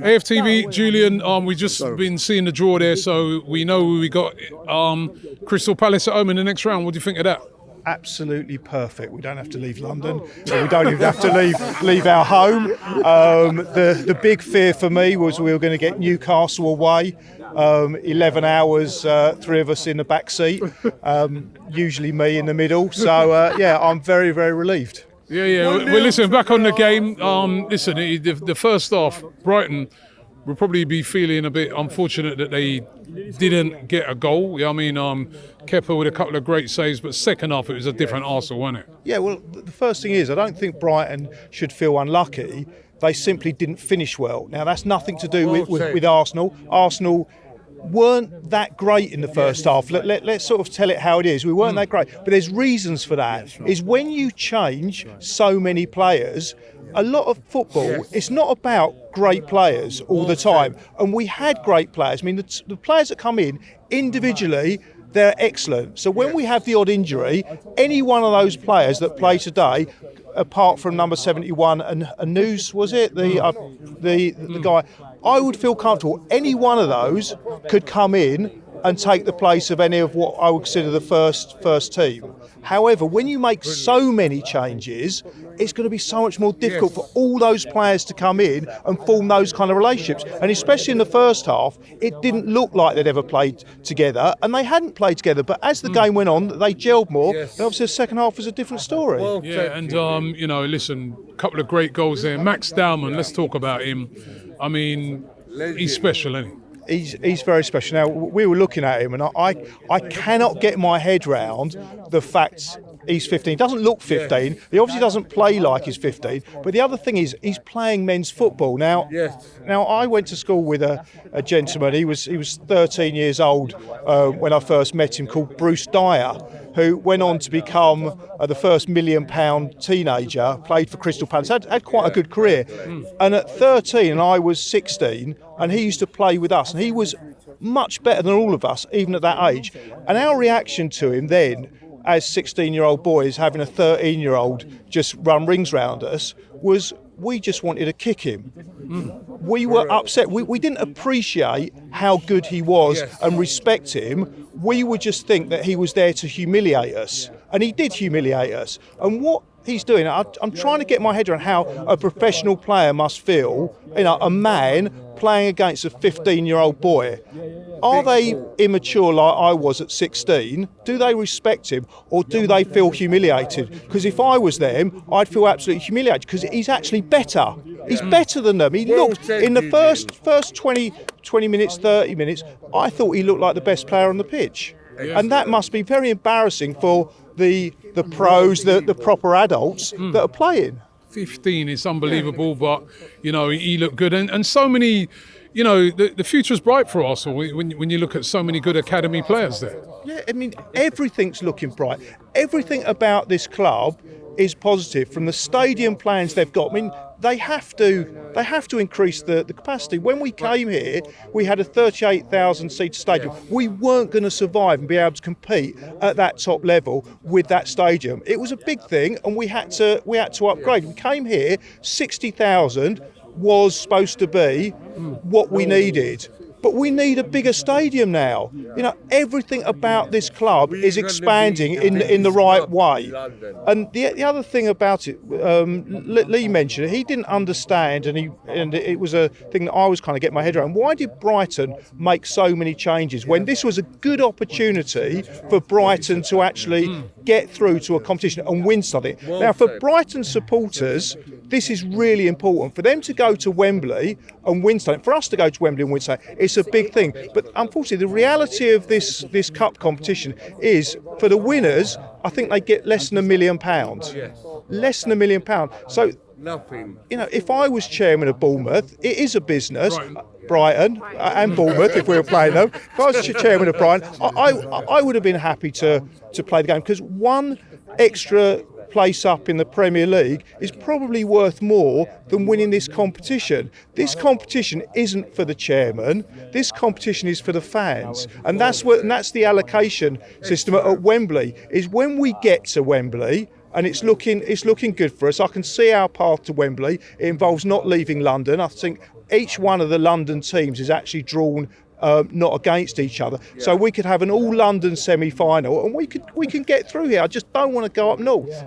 AFTV, Julian, we just been seeing the draw there, so we know we got Crystal Palace at home in the next round. What do you think of that? Absolutely perfect. We don't have to leave London. We don't even have to leave our home. The big fear for me was we were going to get Newcastle away. 11 hours, 3 of us in the back seat, usually me in the middle. So, I'm very, very relieved. Yeah. Well, listen, back on the game. Listen, the first half, Brighton will probably be feeling a bit unfortunate that they didn't get a goal. Yeah, I mean, Kepa with a couple of great saves, but second half it was a different Arsenal, wasn't it? Yeah, well, the first thing is I don't think Brighton should feel unlucky. They simply didn't finish well. Now, that's nothing to do with Arsenal. Arsenal weren't that great in the first half. Let's sort of tell it how it is. We weren't that great. But there's reasons for that. Is when you change so many players, a lot of football, it's not about great players all the time. And we had great players. I mean, the players that come in individually, they're excellent. So when we have the odd injury, any one of those players that play today, apart from number 71 and News, was it the guy? I would feel comfortable. Any one of those could come in and take the place of any of what I would consider the first team. However, when you make so many changes, it's going to be so much more difficult for all those players to come in and form those kind of relationships. And especially in the first half, it didn't look like they'd ever played together, and they hadn't played together. But as the game went on, they gelled more. And obviously, the second half was a different story. Yeah, and listen, a couple of great goals there. Max Dowman, let's talk about him. I mean, he's special, isn't he? He's very special. Now, we were looking at him, and I cannot get my head round the fact he's 15. He doesn't look 15. He obviously doesn't play like he's 15. But the other thing is, he's playing men's football. Now, I went to school with a gentleman. He was 13 years old when I first met him, called Bruce Dyer, who went on to become the first £1 million teenager, played for Crystal Palace, had quite a good career. And at 13, and I was 16, and he used to play with us, and he was much better than all of us, even at that age. And our reaction to him then, as 16-year-old boys having a 13-year-old just run rings round us, was we just wanted to kick him. We were upset. We didn't appreciate how good he was and respect him. We would just think that he was there to humiliate us. And he did humiliate us. And what he's doing, I'm trying to get my head around how a professional player must feel, a man playing against a 15-year-old boy. Are they immature like I was at 16? Do they respect him, or do they feel humiliated? Because if I was them, I'd feel absolutely humiliated, because he's actually better. He's better than them. He looked, in the first 20 minutes, 30 minutes, I thought he looked like the best player on the pitch. And that must be very embarrassing for the pros, the proper adults that are playing. 15 is unbelievable, but he looked good, and so many. The future is bright for Arsenal when you look at so many good academy players there. Yeah, I mean, everything's looking bright. Everything about this club is positive. From the stadium plans they've got, I mean, they have to increase the capacity. When we came here, we had a 38,000-seat stadium. We weren't going to survive and be able to compete at that top level with that stadium. It was a big thing, and we had to upgrade. We came here, 60,000 was supposed to be what we needed. But we need a bigger stadium now. Everything about this club is expanding in the right way. And the other thing about it, Lee mentioned it, he didn't understand, and it was a thing that I was kind of getting my head around. Why did Brighton make so many changes when this was a good opportunity for Brighton to actually get through to a competition and win something? Now, for Brighton supporters, this is really important. For them to go to Wembley and win something, for us to go to Wembley and win something, it's a big thing. But unfortunately, the reality of this cup competition is, for the winners, I think they get less than £1 million. Less than £1 million. So, nothing. If I was chairman of Bournemouth, it is a business. Brighton and Bournemouth, if we were playing them. If I was chairman of Brighton, I would have been happy to play the game, because one extra place up in the Premier League is probably worth more than winning this competition. This competition isn't for the chairman. This competition is for the fans, and that's the allocation system at Wembley. Is when we get to Wembley, and it's looking good for us. I can see our path to Wembley. It involves not leaving London. I think each one of the London teams is actually drawn not against each other, so we could have an all London semi-final, and we can get through here. I just don't want to go up north.